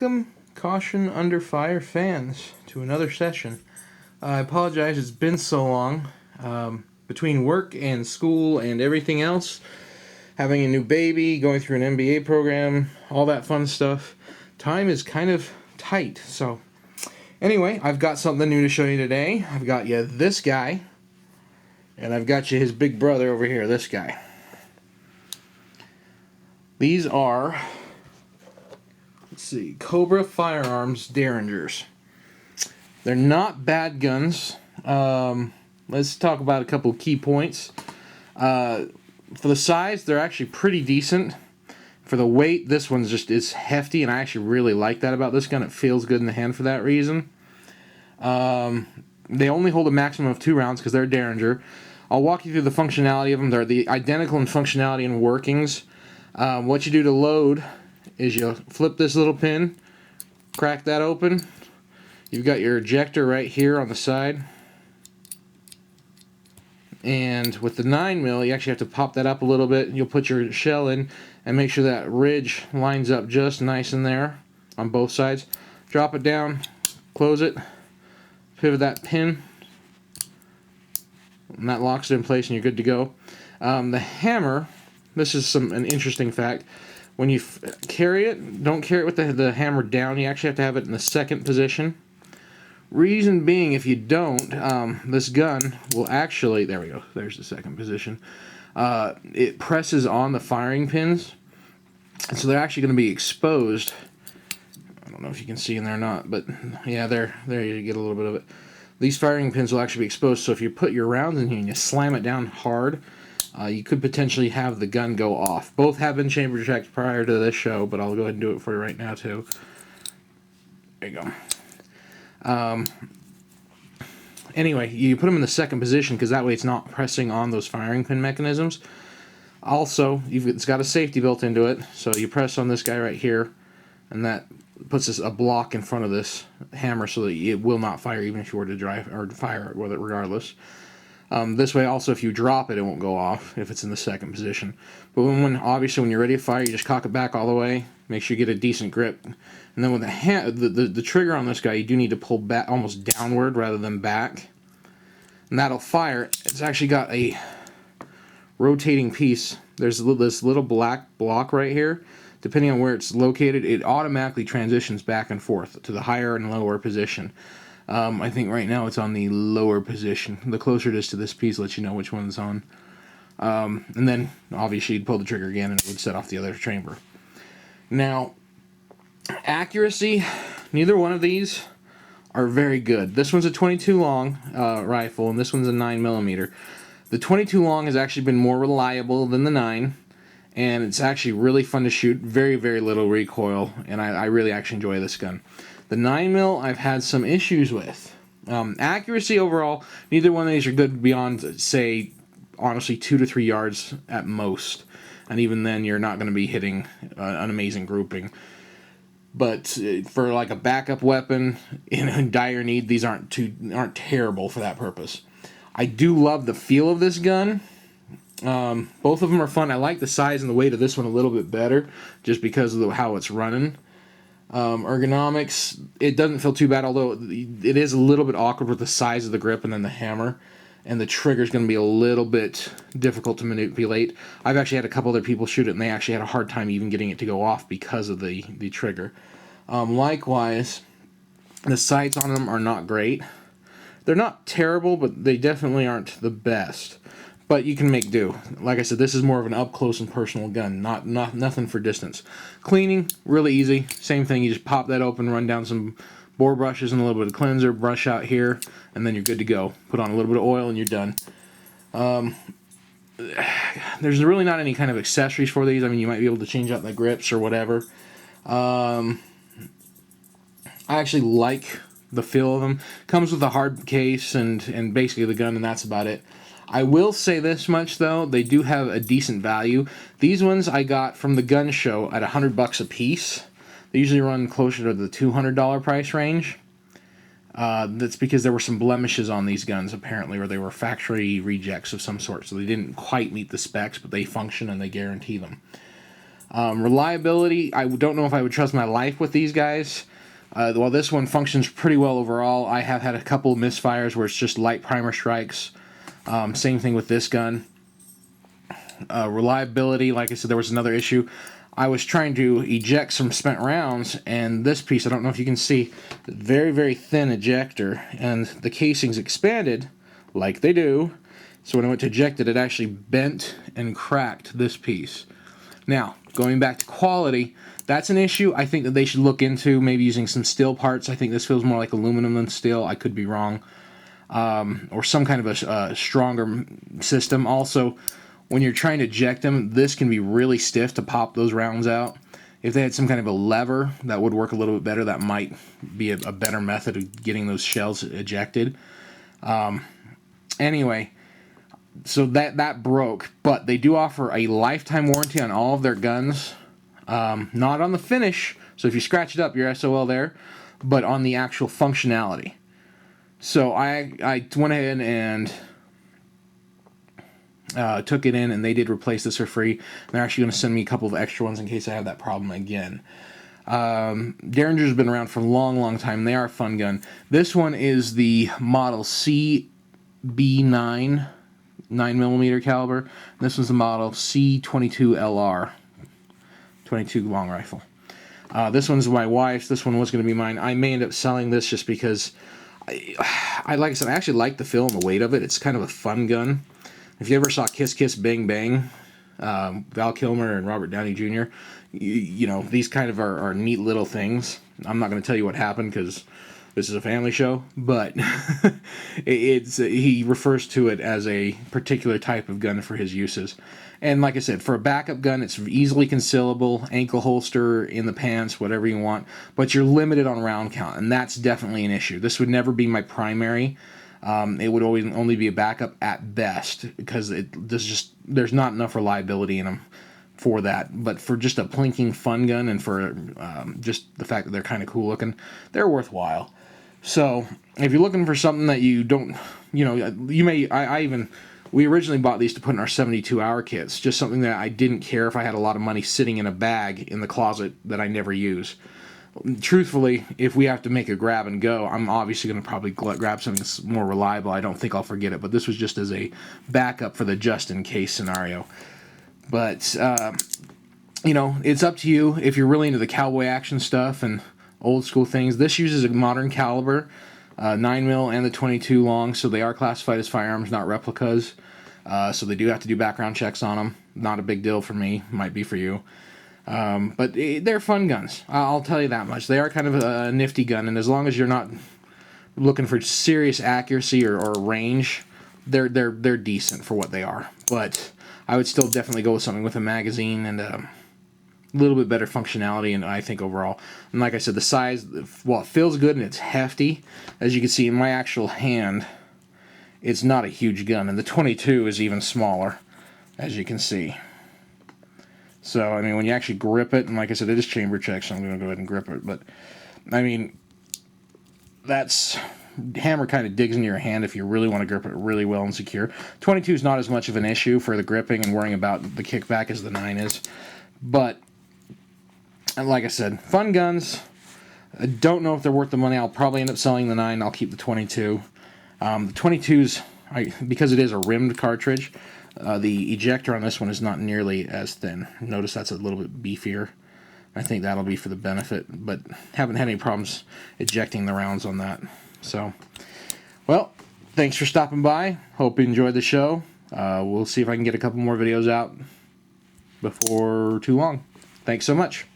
Welcome, Caution Under Fire fans, to another session. I apologize, it's been so long. Between work and school and everything else, having a new baby, going through an MBA program, all that fun stuff, time is kind of tight. So, anyway, I've got something new to show you today. I've got you this guy, and I've got you his big brother over here, this guy. These are, let's see, Cobra Firearms Derringers. They're not bad guns. Let's talk about a couple key points. For the size, they're actually pretty decent. For the weight, this one's just is hefty, and I actually really like that about this gun. It feels good in the hand for that reason. They only hold a maximum of 2 rounds because they're a Derringer. I'll walk you through the functionality of them. They're identical in functionality and workings. What you do to load is you flip this little pin, crack that open. You've got your ejector right here on the side. And with the 9mm, you actually have to pop that up a little bit. You'll put your shell in and make sure that ridge lines up just nice in there on both sides. Drop it down, close it, pivot that pin, and that locks it in place and you're good to go. The hammer, this is an interesting fact. When you carry it, don't carry it with the hammer down. You actually have to have it in the second position. Reason being, if you don't, this gun will actually, there we go, there's the second position. It presses on the firing pins, and so they're actually going to be exposed. I don't know if you can see in there or not, but yeah, there you get a little bit of it. These firing pins will actually be exposed, so if you put your rounds in here and you slam it down hard, you could potentially have the gun go off. Both have been chamber checked prior to this show, but I'll go ahead and do it for you right now too. There you go. Anyway, you put them in the second position because that way it's not pressing on those firing pin mechanisms. Also, it's got a safety built into it, so you press on this guy right here, and that puts a block in front of this hammer so that it will not fire even if you were to drive or fire it with it regardless. This way also, if you drop it, it won't go off if it's in the second position. But obviously when you're ready to fire, you just cock it back all the way, make sure you get a decent grip. And then with the trigger on this guy, you do need to pull back almost downward rather than back. And that'll fire. It's actually got a rotating piece. There's this little black block right here. Depending on where it's located, it automatically transitions back and forth to the higher and lower position. I think right now it's on the lower position. The closer it is to this piece lets you know which one's on. And then, obviously, you'd pull the trigger again and it would set off the other chamber. Now, accuracy, neither one of these are very good. This one's a 22 long rifle, and this one's a 9mm. The 22 long has actually been more reliable than the 9, and it's actually really fun to shoot. Very, very little recoil, and I really actually enjoy this gun. The 9mm I've had some issues with. Accuracy overall, neither one of these are good beyond, say, honestly, 2 to 3 yards at most. And even then, you're not going to be hitting an amazing grouping. But for like a backup weapon in dire need, these aren't terrible for that purpose. I do love the feel of this gun. Both of them are fun. I like the size and the weight of this one a little bit better, just because of how it's running. Ergonomics, it doesn't feel too bad, although it is a little bit awkward with the size of the grip and then the hammer, and the trigger is going to be a little bit difficult to manipulate. I've actually had a couple other people shoot it, and they actually had a hard time even getting it to go off because of the trigger. Likewise, the sights on them are not great. They're not terrible, but they definitely aren't the best. But you can make do. Like I said, this is more of an up-close and personal gun, nothing for distance. Cleaning, really easy. Same thing, you just pop that open, run down some bore brushes and a little bit of cleanser, brush out here, and then you're good to go. Put on a little bit of oil and you're done. There's really not any kind of accessories for these. I mean, you might be able to change out the grips or whatever. I actually like the feel of them. Comes with a hard case and basically the gun, and that's about it. I will say this much though, they do have a decent value. These ones I got from the gun show at $100 a piece. They usually run closer to the $200 price range. That's because there were some blemishes on these guns apparently, or they were factory rejects of some sort, so they didn't quite meet the specs, but they function and they guarantee them. Reliability, I don't know if I would trust my life with these guys. While this one functions pretty well overall, I have had a couple of misfires where it's just light primer strikes. Same thing with this gun. Reliability, like I said, there was another issue. I was trying to eject some spent rounds, and this piece, I don't know if you can see, very, very thin ejector, and the casings expanded like they do. So when I went to eject it, it actually bent and cracked this piece. Now, going back to quality, that's an issue I think that they should look into, maybe using some steel parts. I think this feels more like aluminum than steel. I could be wrong. Or some kind of a stronger system. Also, when you're trying to eject them, this can be really stiff to pop those rounds out. If they had some kind of a lever that would work a little bit better, that might be a better method of getting those shells ejected. Anyway, so that broke, but they do offer a lifetime warranty on all of their guns. Not on the finish, so if you scratch it up, you're SOL there, but on the actual functionality. So I went ahead and took it in, and they did replace this for free. They're actually going to send me a couple of extra ones in case I have that problem again. Derringer's been around for a long, long time. They are a fun gun. This one is the model CB9 9mm caliber. This one's the model C22LR 22 long rifle. This one's my wife's. This one was going to be mine. I may end up selling this just because like I said, I actually like the feel and the weight of it. It's kind of a fun gun. If you ever saw Kiss Kiss Bang Bang, Val Kilmer and Robert Downey Jr., you know, these kind of are neat little things. I'm not going to tell you what happened because this is a family show, but he refers to it as a particular type of gun for his uses. And like I said, for a backup gun, it's easily concealable, ankle holster, in the pants, whatever you want, but you're limited on round count, and that's definitely an issue. This would never be my primary. It would always only be a backup at best, because there's not enough reliability in them for that. But for just a plinking fun gun, and for just the fact that they're kind of cool looking, they're worthwhile. So if you're looking for something that you don't, you know, you may, we originally bought these to put in our 72-hour kits, just something that I didn't care if I had a lot of money sitting in a bag in the closet that I never use. Truthfully, if we have to make a grab and go, I'm obviously going to probably grab something that's more reliable. I don't think I'll forget it, but this was just as a backup for the just-in-case scenario. But, you know, it's up to you if you're really into the cowboy action stuff and old school things. This uses a modern caliber, 9mm and the 22 long, so they are classified as firearms, not replicas. So they do have to do background checks on them. Not a big deal for me, might be for you. But they're fun guns, I'll tell you that much. They are kind of a nifty gun, and as long as you're not looking for serious accuracy or range, they're decent for what they are. But I would still definitely go with something with a magazine and a little bit better functionality, and I think overall. And like I said, the size, well, it feels good and it's hefty. As you can see in my actual hand, it's not a huge gun, and the 22 is even smaller, as you can see. So, I mean, when you actually grip it, and like I said, it is chamber checked, so I'm going to go ahead and grip it. But, I mean, that's... hammer kind of digs into your hand if you really want to grip it really well and secure. 22 is not as much of an issue for the gripping and worrying about the kickback as the 9 is. But, like I said, fun guns. I don't know if they're worth the money. I'll probably end up selling the 9. I'll keep the 22. The 22's, because it is a rimmed cartridge, the ejector on this one is not nearly as thin. Notice that's a little bit beefier. I think that'll be for the benefit, but haven't had any problems ejecting the rounds on that. So, well, thanks for stopping by. Hope you enjoyed the show. We'll see if I can get a couple more videos out before too long. Thanks so much.